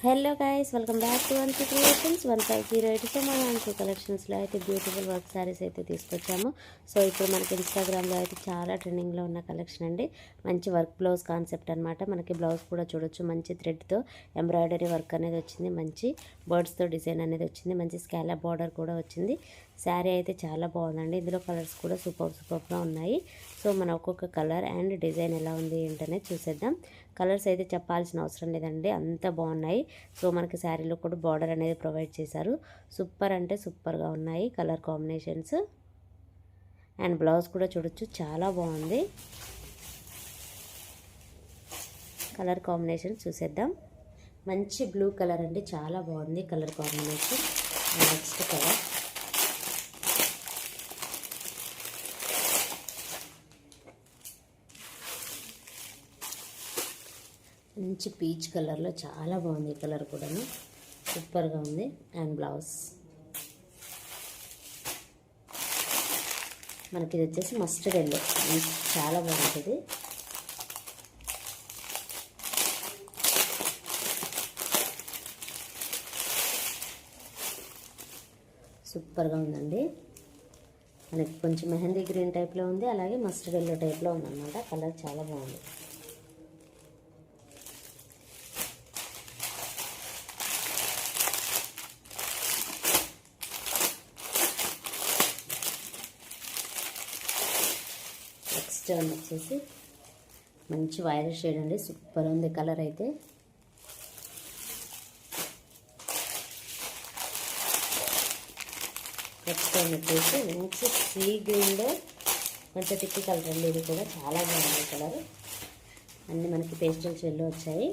Hello guys, welcome back to one C creations 1508. So మన one C కలెక్షన్స్లో అయితే బ్యూటిఫుల్ వర్క్ శారీస్ అయితే తీసుకొచ్చాము. సో ఇప్పుడు మనకి ఇన్స్టాగ్రామ్లో అయితే చాలా ట్రెండింగ్లో ఉన్న కలెక్షన్ అండి. మంచి వర్క్ బ్లౌజ్ కాన్సెప్ట్ అనమాట. మనకి బ్లౌజ్ కూడా చూడొచ్చు, మంచి థ్రెడ్తో ఎంబ్రాయిడరీ వర్క్ అనేది వచ్చింది, మంచి బర్డ్స్తో డిజైన్ అనేది వచ్చింది, మంచి స్కాలప్ బార్డర్ కూడా వచ్చింది. శారీ అయితే చాలా బాగుందండి. ఇందులో కలర్స్ కూడా సూపర్గా ఉన్నాయి. సో మన ఒక్కొక్క కలర్ అండ్ డిజైన్ ఎలా ఉంది ఏంటనే చూసేద్దాం. కలర్స్ అయితే చెప్పాల్సిన అవసరం లేదండి, అంత బాగున్నాయి. సో మనకి శారీలో కూడా బార్డర్ అనేది ప్రొవైడ్ చేశారు. సూపర్ అంటే సూపర్గా ఉన్నాయి కలర్ కాంబినేషన్స్. అండ్ బ్లౌజ్ కూడా చూడొచ్చు, చాలా బాగుంది. కలర్ కాంబినేషన్ చూసేద్దాం. మంచి బ్లూ కలర్ అండి, చాలా బాగుంది కలర్ కాంబినేషన్. నెక్స్ట్ కలర్ మంచి పీచ్ కలర్లో చాలా బాగుంది. ఈ కలర్ కూడా సూపర్గా ఉంది. అండ్ బ్లౌజ్ మనకి ఇది వచ్చేసి మస్టర్డ్ ఎల్లో, చాలా బాగుంటుంది. సూపర్గా ఉందండి. మనకి కొంచెం మెహందీ గ్రీన్ టైప్లో ఉంది, అలాగే మస్టర్డ్ ఎల్లో టైప్లో ఉందన్నమాట. కలర్ చాలా బాగుంది. నెక్స్ట్ వచ్చేసి మంచి వైలెట్ షేడ్ అండి, సూపర్ ఉంది కలర్ అయితే. నెక్స్ట్ వచ్చేసి మంచి సీ గ్రీన్లో కొంచెం టిక్కి కలర్ అండి. ఇది కూడా చాలా బాగుంది కలర్. అన్నీ మనకి పేస్టల్ షేడ్లో వచ్చాయి.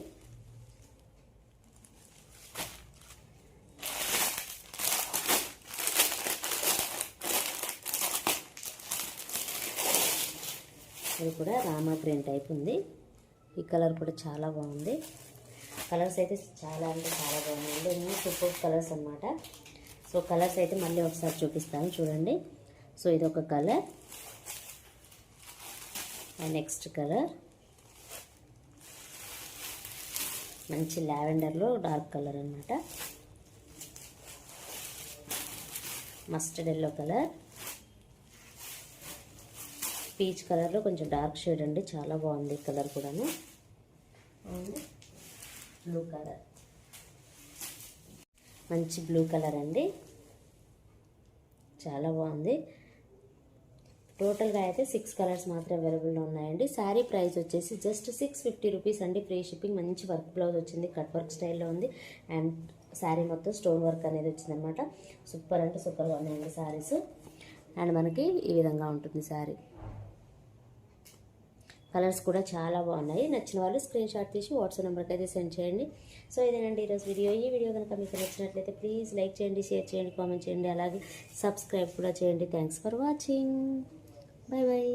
ఇది కూడా రామా గ్రీన్ టైప్ ఉంది. ఈ కలర్ కూడా చాలా బాగుంది. కలర్స్ అయితే చాలా అంటే చాలా బాగున్నాయండి, అన్ని సూపర్ కలర్స్ అన్నమాట. సో కలర్స్ అయితే మళ్ళీ ఒకసారి చూపిస్తాను చూడండి. సో ఇది ఒక కలర్. నెక్స్ట్ కలర్ మంచి లావెండర్లో డార్క్ కలర్ అన్నమాట. మస్టర్డ్ ఎల్లో కలర్, పీచ్ కలర్లో కొంచెం డార్క్ షేడ్ అండి, చాలా బాగుంది కలర్ కూడాను. బ్లూ కలర్, మంచి బ్లూ కలర్ అండి, చాలా బాగుంది. టోటల్గా అయితే 6 కలర్స్ మాత్రం అవైలబుల్లో ఉన్నాయండి. శారీ ప్రైస్ వచ్చేసి జస్ట్ 650 రూపీస్ అండి, ఫ్రీ షిప్పింగ్. మంచి వర్క్ బ్లౌజ్ వచ్చింది, కట్ వర్క్ స్టైల్లో ఉంది. అండ్ శారీ మొత్తం స్టోన్ వర్క్ అనేది వచ్చిందనమాట. సూపర్ అంటే సూపర్గా ఉన్నాయండి శారీస్. అండ్ మనకి ఈ విధంగా ఉంటుంది శారీ. కలర్స్ కూడా చాలా బాగున్నాయి. నచ్చిన వాళ్ళు స్క్రీన్ షాట్ తీసి వాట్సాప్ నెంబర్కి అయితే సెండ్ చేయండి. సో ఇదేనండి ఈరోజు వీడియో. ఈ వీడియో కనుక మీకు నచ్చినట్లయితే ప్లీజ్ లైక్ చేయండి, షేర్ చేయండి, కామెంట్ చేయండి, అలాగే సబ్స్క్రైబ్ కూడా చేయండి. Thanks for watching. Bye bye.